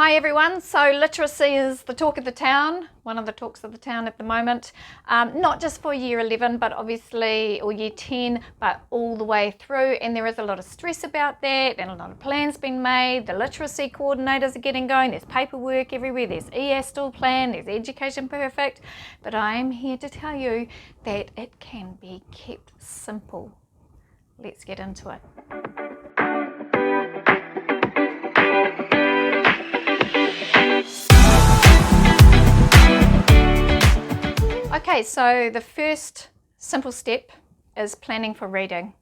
Hi everyone, so literacy is the talk of the town, one of the talks of the town at the moment, not just for year 11 but obviously, or year 10, but all the way through, and there is a lot of stress about that and a lot of plans being made. The literacy coordinators are getting going, there's paperwork everywhere, there's e-astal plan, there's Education Perfect, but I am here to tell you that it can be kept simple. Let's get into it. Okay, so the first simple step is planning for reading.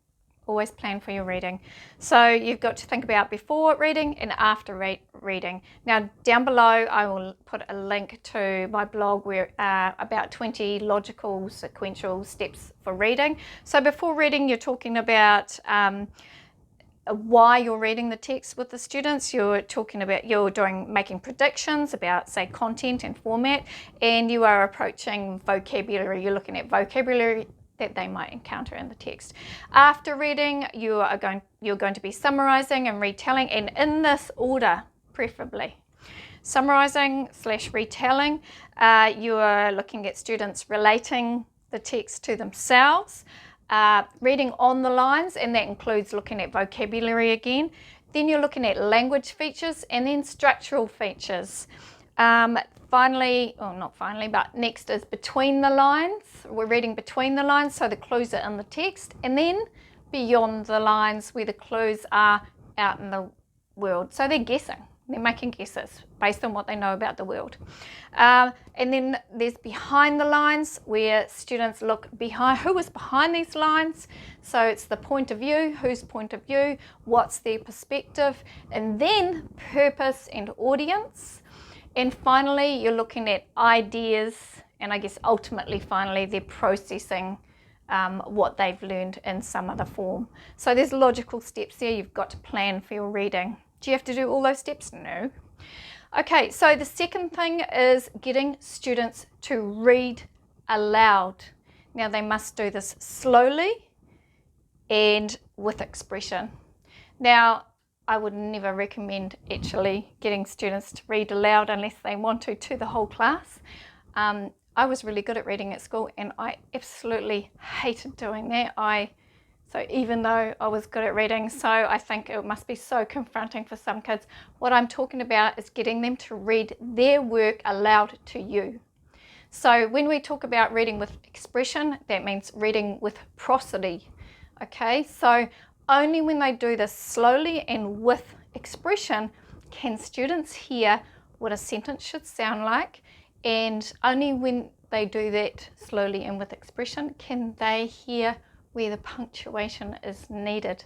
Always plan for your reading. So you've got to think about before reading and after reading. Now down below I will put a link to my blog where about 20 logical sequential steps for reading. So before reading you're talking about why you're reading the text with the students. You're talking about making predictions about, say, content and format, and you are approaching vocabulary. You're looking at vocabulary that they might encounter in the text. After reading, you're going to be summarizing and retelling, and in this order, preferably. Summarizing/retelling, you're looking at students relating the text to themselves. Reading on the lines, and that includes looking at vocabulary again. Then you're looking at language features and then structural features. Finally, or not finally, but next is between the lines. We're reading between the lines, so the clues are in the text, and then beyond the lines where the clues are out in the world. So they're guessing. They're making guesses based on what they know about the world. And then there's behind the lines where students look behind, who is behind these lines. So it's the point of view, whose point of view, what's their perspective, and then purpose and audience. And finally, you're looking at ideas, and I guess ultimately, finally, they're processing what they've learned in some other form. So there's logical steps there. You've got to plan for your reading. Do you have to do all those steps? No. Okay, so the second thing is getting students to read aloud. Now they must do this slowly and with expression. Now I would never recommend actually getting students to read aloud unless they want to the whole class. I was really good at reading at school and I absolutely hated doing that. So even though I was good at reading, so I think it must be so confronting for some kids. What I'm talking about is getting them to read their work aloud to you. So when we talk about reading with expression, that means reading with prosody. Okay, so only when they do this slowly and with expression can students hear what a sentence should sound like, and only when they do that slowly and with expression can they hear where the punctuation is needed.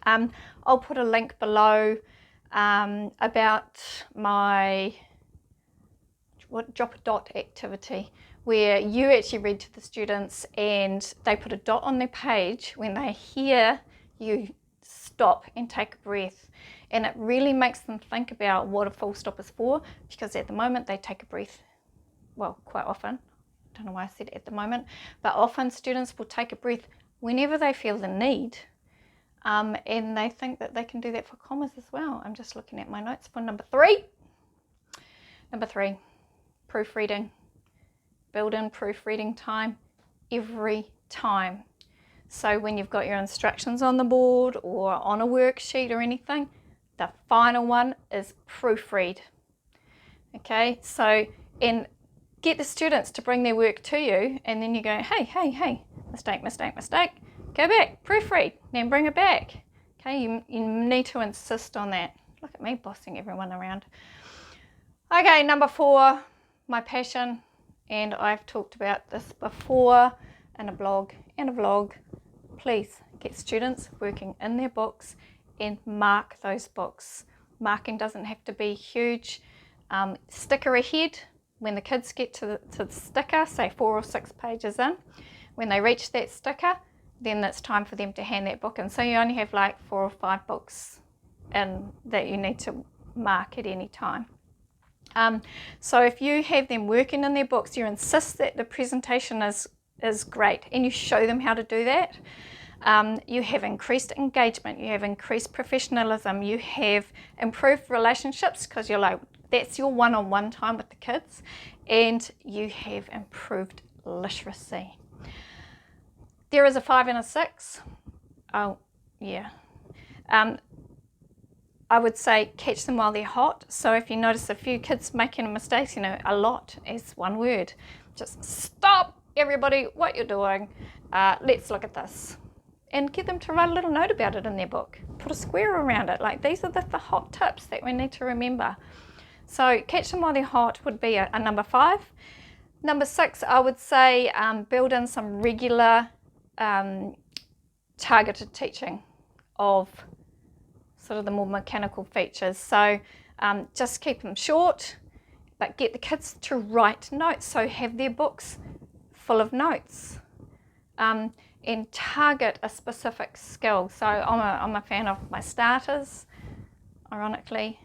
I'll put a link below about my drop a dot activity where you actually read to the students and they put a dot on their page when they hear you stop and take a breath, and it really makes them think about what a full stop is for, because at the moment they take a breath, well, quite often. I don't know why I said at the moment, but often students will take a breath whenever they feel the need, and they think that they can do that for commas as well. I'm just looking at my notes for number 3. Number 3, proofreading. Build in proofreading time every time. So when you've got your instructions on the board or on a worksheet or anything, the final one is proofread. Okay, so get the students to bring their work to you, and then you go, hey, mistake, go back, proofread, then bring it back. Okay, you need to insist on that. Look at me bossing everyone around. Okay, number 4, my passion, and I've talked about this before in a blog and a vlog. Please get students working in their books and mark those books. Marking doesn't have to be huge. Sticker ahead. When the kids get to the sticker, say 4 or 6 pages in, when they reach that sticker, then it's time for them to hand that book in. So you only have like 4 or 5 books in that you need to mark at any time. So if you have them working in their books, you insist that the presentation is great and you show them how to do that. You have increased engagement, you have increased professionalism, you have improved relationships because you're like, that's your one-on-one time with the kids, and you have improved literacy. There is a 5 and a 6. Oh, yeah. I would say catch them while they're hot. So if you notice a few kids making mistakes, a lot is one word. Just stop, everybody, what you're doing. Let's look at this. And get them to write a little note about it in their book. Put a square around it. Like, these are the hot tips that we need to remember. So catch them while they're hot would be a number 5. Number 6, I would say build in some regular targeted teaching of sort of the more mechanical features. So just keep them short, but get the kids to write notes. So have their books full of notes. And target a specific skill. So I'm a fan of my starters. Ironically,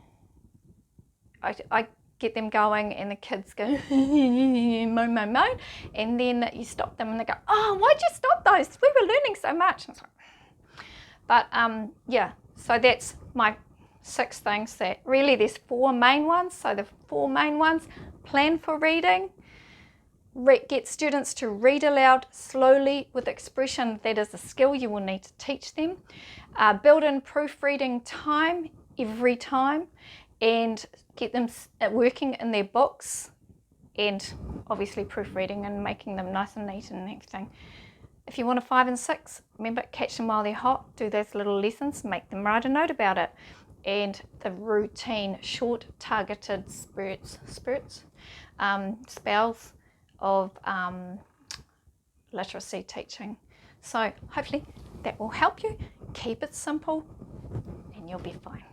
I get them going and the kids go moan, moan, moan, and then you stop them and they go, oh, why'd you stop those? We were learning so much. But yeah, so that's my 6 things. That really, there's 4 main ones. So the 4 main ones: plan for reading, get students to read aloud slowly with expression. That is a skill you will need to teach them. Build in proofreading time every time, and get them working in their books, and obviously proofreading and making them nice and neat and everything. If you want a 5 and 6, remember, catch them while they're hot, do those little lessons, make them write a note about it. And the routine, short, targeted spells of literacy teaching. So hopefully that will help you. Keep it simple and you'll be fine.